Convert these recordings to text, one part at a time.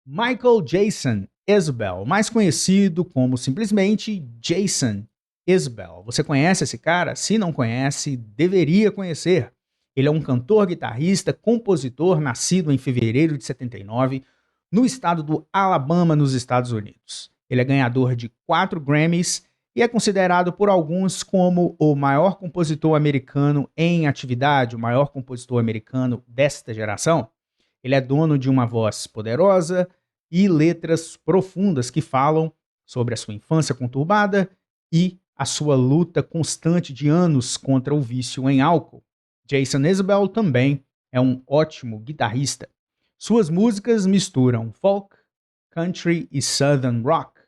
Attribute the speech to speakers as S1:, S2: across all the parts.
S1: Michael Jason Isbell, mais conhecido como simplesmente Jason Isbell. Você conhece esse cara? Se não conhece, deveria conhecer. Ele é um cantor, guitarrista, compositor, nascido em fevereiro de 79, no estado do Alabama, nos Estados Unidos. Ele é ganhador de 4 Grammys e é considerado por alguns como o maior compositor americano em atividade, o maior compositor americano desta geração. Ele é dono de uma voz poderosa e letras profundas que falam sobre a sua infância conturbada e a sua luta constante de anos contra o vício em álcool. Jason Isbell também é um ótimo guitarrista. Suas músicas misturam folk, country e southern rock.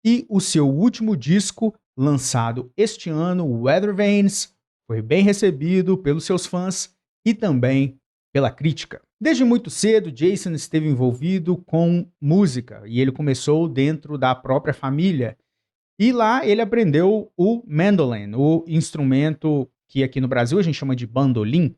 S1: E o seu último disco, lançado este ano, Weather Vanes, foi bem recebido pelos seus fãs e também pela crítica. Desde muito cedo, Jason esteve envolvido com música e ele começou dentro da própria família. E lá ele aprendeu o mandolin, o instrumento que aqui no Brasil a gente chama de bandolim.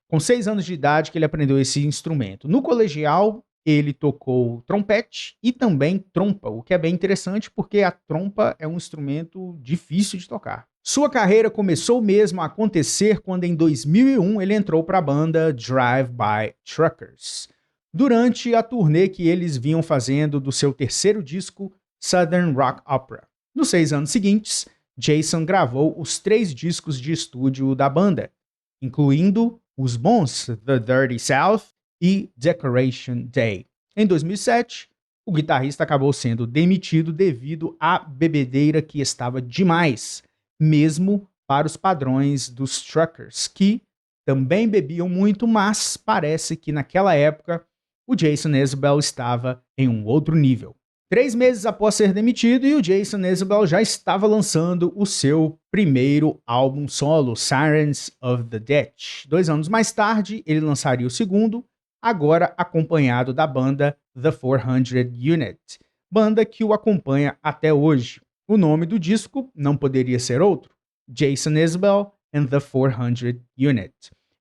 S1: Com 6 anos de idade que ele aprendeu esse instrumento. No colegial, ele tocou trompete e também trompa, o que é bem interessante porque a trompa é um instrumento difícil de tocar. Sua carreira começou mesmo a acontecer quando em 2001 ele entrou para a banda Drive-By Truckers, durante a turnê que eles vinham fazendo do seu terceiro disco, Southern Rock Opera. Nos 6 anos seguintes, Jason gravou os 3 discos de estúdio da banda, incluindo os bons The Dirty South e Decoration Day. Em 2007, o guitarrista acabou sendo demitido devido à bebedeira que estava demais, mesmo para os padrões dos truckers, que também bebiam muito, mas parece que naquela época o Jason Isbell estava em um outro nível. 3 meses após ser demitido, e o Jason Isbell já estava lançando o seu primeiro álbum solo, Sirens of the Ditch. 2 anos mais tarde, ele lançaria o segundo, agora acompanhado da banda The 400 Unit, banda que o acompanha até hoje. O nome do disco não poderia ser outro, Jason Isbell and the 400 Unit.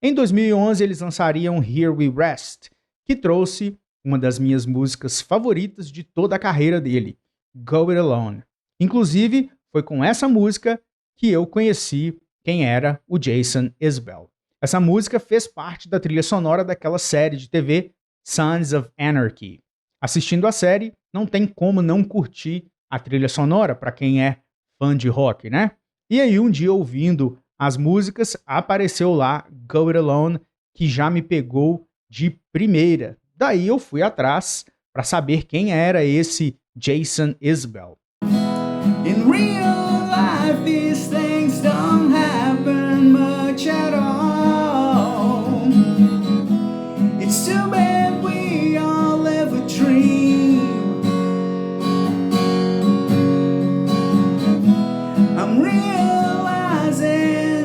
S1: Em 2011, eles lançariam Here We Rest, que trouxe uma das minhas músicas favoritas de toda a carreira dele, Go It Alone. Inclusive, foi com essa música que eu conheci quem era o Jason Isbell. Essa música fez parte da trilha sonora daquela série de TV Sons of Anarchy. Assistindo a série, não tem como não curtir a trilha sonora para quem é fã de rock, né? E aí, um dia, ouvindo as músicas, apareceu lá Go It Alone, que já me pegou de primeira. Daí eu fui atrás para saber quem era esse Jason Isbell. In real life, these things don't happen much at all. It's too bad we all live a dream. I'm realizing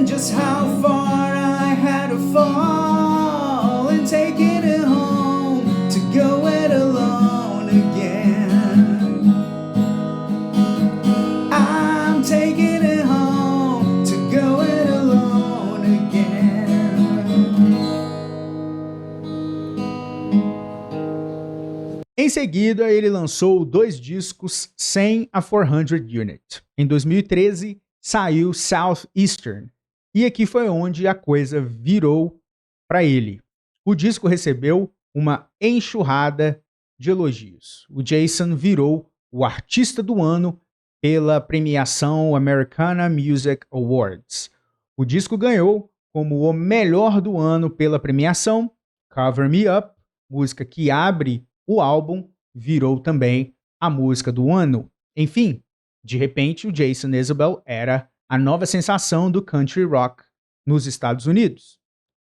S1: just how far I had to fall and taking it home to go it alone again. I'm taking it home to go it alone again. Em seguida, ele lançou 2 discos sem a 400 Unit. Em 2013, saiu Southeastern, e aqui foi onde a coisa virou para ele. O disco recebeu uma enxurrada de elogios. O Jason virou o artista do ano pela premiação Americana Music Awards. O disco ganhou como o melhor do ano pela premiação Cover Me Up, música que abre o álbum, virou também a música do ano. Enfim, de repente o Jason Isbell era a nova sensação do country rock nos Estados Unidos.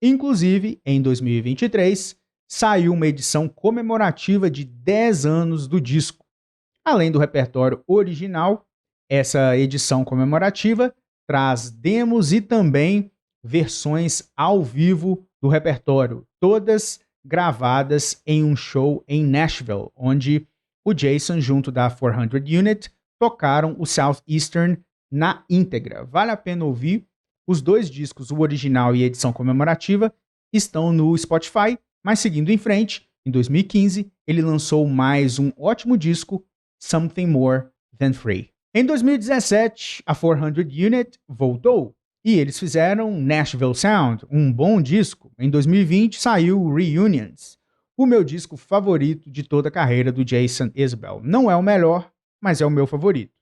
S1: Inclusive, em 2023, saiu uma edição comemorativa de 10 anos do disco. Além do repertório original, essa edição comemorativa traz demos e também versões ao vivo do repertório, todas gravadas em um show em Nashville, onde o Jason, junto da 400 Unit, tocaram o Southeastern na íntegra. Vale a pena ouvir. Os 2 discos, o original e a edição comemorativa, estão no Spotify, mas seguindo em frente, Em 2015, ele lançou mais um ótimo disco, Something More Than Free. Em 2017, a 400 Unit voltou e eles fizeram Nashville Sound, um bom disco. Em 2020 saiu Reunions, o meu disco favorito de toda a carreira do Jason Isbell. Não é o melhor, mas é o meu favorito.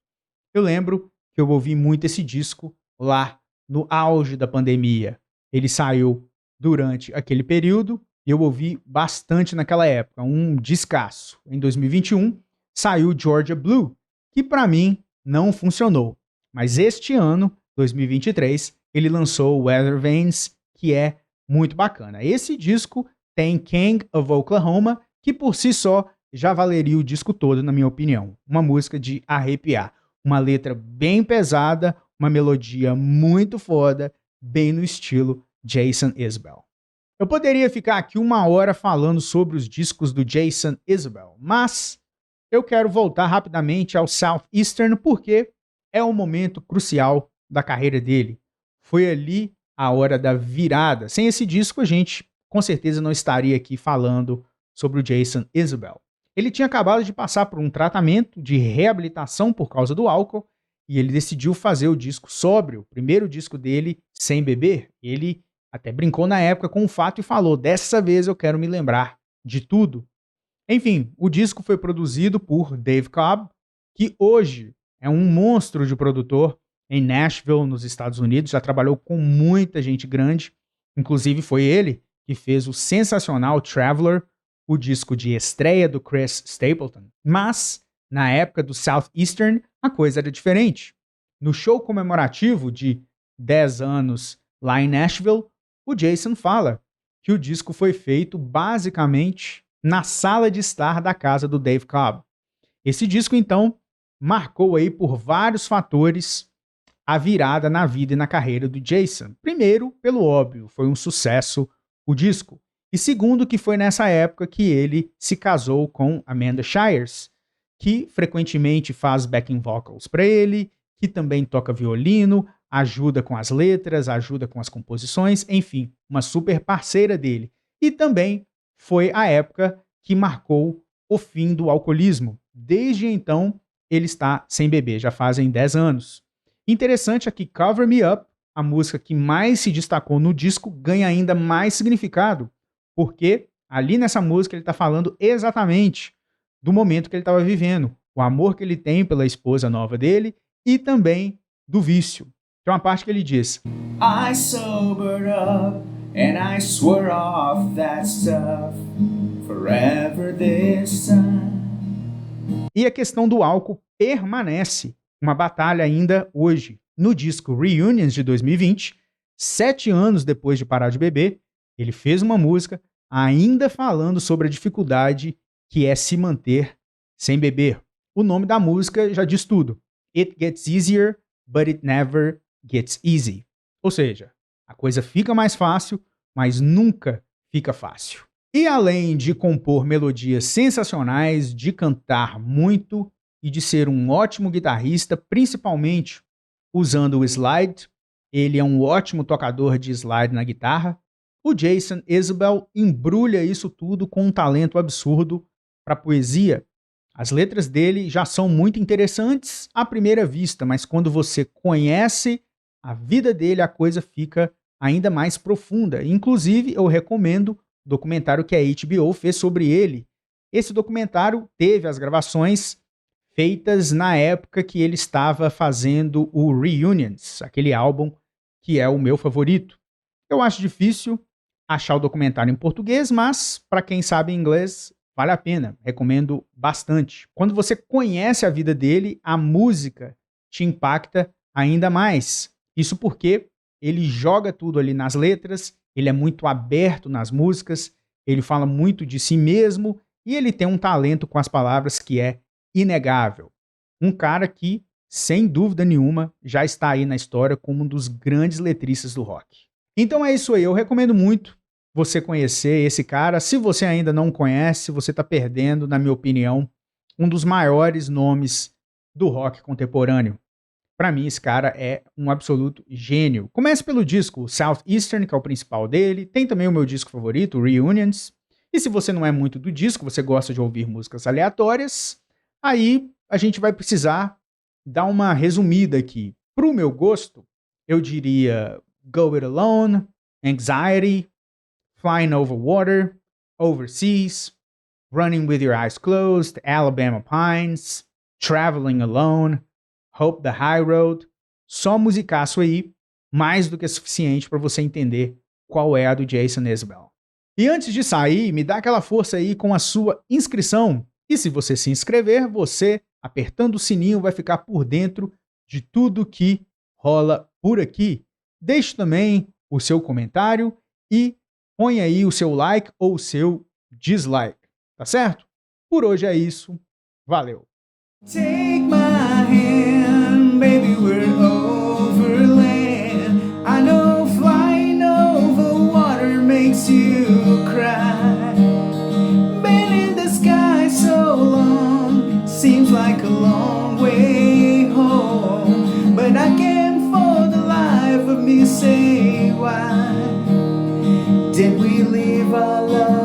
S1: Eu lembro que eu ouvi muito esse disco lá no auge da pandemia. Ele saiu durante aquele período e eu ouvi bastante naquela época, um descasso. Em 2021 saiu Georgia Blue, que para mim não funcionou. Mas este ano, 2023, ele lançou Weather Vanes, que é muito bacana. Esse disco tem King of Oklahoma, que por si só já valeria o disco todo, na minha opinião. Uma música de arrepiar. Uma letra bem pesada, uma melodia muito foda, bem no estilo Jason Isbell. Eu poderia ficar aqui 1 hora falando sobre os discos do Jason Isbell, mas eu quero voltar rapidamente ao Southeastern porque é um momento crucial da carreira dele. Foi ali a hora da virada. Sem esse disco, a gente com certeza não estaria aqui falando sobre o Jason Isbell. Ele tinha acabado de passar por um tratamento de reabilitação por causa do álcool e ele decidiu fazer o disco sóbrio, o primeiro disco dele sem beber. Ele até brincou na época com o fato e falou: dessa vez eu quero me lembrar de tudo. Enfim, o disco foi produzido por Dave Cobb, que hoje é um monstro de produtor em Nashville, nos Estados Unidos. Já trabalhou com muita gente grande, inclusive foi ele que fez o sensacional Traveler, o disco de estreia do Chris Stapleton. Mas, na época do Southeastern, a coisa era diferente. No show comemorativo de 10 anos lá em Nashville, o Jason fala que o disco foi feito basicamente na sala de estar da casa do Dave Cobb. Esse disco, então, marcou aí por vários fatores a virada na vida e na carreira do Jason. Primeiro, pelo óbvio, foi um sucesso o disco. E segundo, que foi nessa época que ele se casou com Amanda Shires, que frequentemente faz backing vocals para ele, que também toca violino, ajuda com as letras, ajuda com as composições, enfim, uma super parceira dele. E também foi a época que marcou o fim do alcoolismo. Desde então, ele está sem beber, já fazem 10 anos. Interessante é que Cover Me Up, a música que mais se destacou no disco, ganha ainda mais significado, porque ali nessa música ele está falando exatamente do momento que ele estava vivendo, o amor que ele tem pela esposa nova dele e também do vício. Tem uma parte que ele diz: I sobered up and I swore off that stuff forever this time. E a questão do álcool permanece uma batalha ainda hoje. No disco Reunions de 2020, 7 anos depois de parar de beber, ele fez uma música ainda falando sobre a dificuldade que é se manter sem beber. O nome da música já diz tudo. It gets easier, but it never gets easy. Ou seja, a coisa fica mais fácil, mas nunca fica fácil. E além de compor melodias sensacionais, de cantar muito e de ser um ótimo guitarrista, principalmente usando o slide, ele é um ótimo tocador de slide na guitarra, o Jason Isbell embrulha isso tudo com um talento absurdo para poesia. As letras dele já são muito interessantes à primeira vista, mas quando você conhece a vida dele, a coisa fica ainda mais profunda. Inclusive, eu recomendo o documentário que a HBO fez sobre ele. Esse documentário teve as gravações feitas na época que ele estava fazendo o Reunions, aquele álbum que é o meu favorito. Eu acho difícil achar o documentário em português, mas para quem sabe inglês, vale a pena, recomendo bastante. Quando você conhece a vida dele, a música te impacta ainda mais. Isso porque ele joga tudo ali nas letras, ele é muito aberto nas músicas, ele fala muito de si mesmo e ele tem um talento com as palavras que é inegável. Um cara que, sem dúvida nenhuma, já está aí na história como um dos grandes letristas do rock. Então é isso aí, eu recomendo muito você conhecer esse cara. Se você ainda não conhece, você está perdendo, na minha opinião, um dos maiores nomes do rock contemporâneo. Para mim, esse cara é um absoluto gênio. Comece pelo disco Southeastern, que é o principal dele. Tem também o meu disco favorito, Reunions. E se você não é muito do disco, você gosta de ouvir músicas aleatórias, aí a gente vai precisar dar uma resumida aqui. Pro meu gosto, eu diria Go It Alone, Anxiety, Flying Over Water, Overseas, Running With Your Eyes Closed, Alabama Pines, Traveling Alone, Hope the High Road. Só musicaço aí, mais do que suficiente para você entender qual é a do Jason Isbell. E antes de sair, me dá aquela força aí com a sua inscrição. E se você se inscrever, você, apertando o sininho, vai ficar por dentro de tudo que rola por aqui. Deixe também o seu comentário e põe aí o seu like ou o seu dislike, tá certo? Por hoje é isso. Valeu!
S2: Take my hand, baby, we're overland. I know flying over water makes you cry. Been in the sky so long, seems like a long way home. But I can't for the life of me say why did we leave our love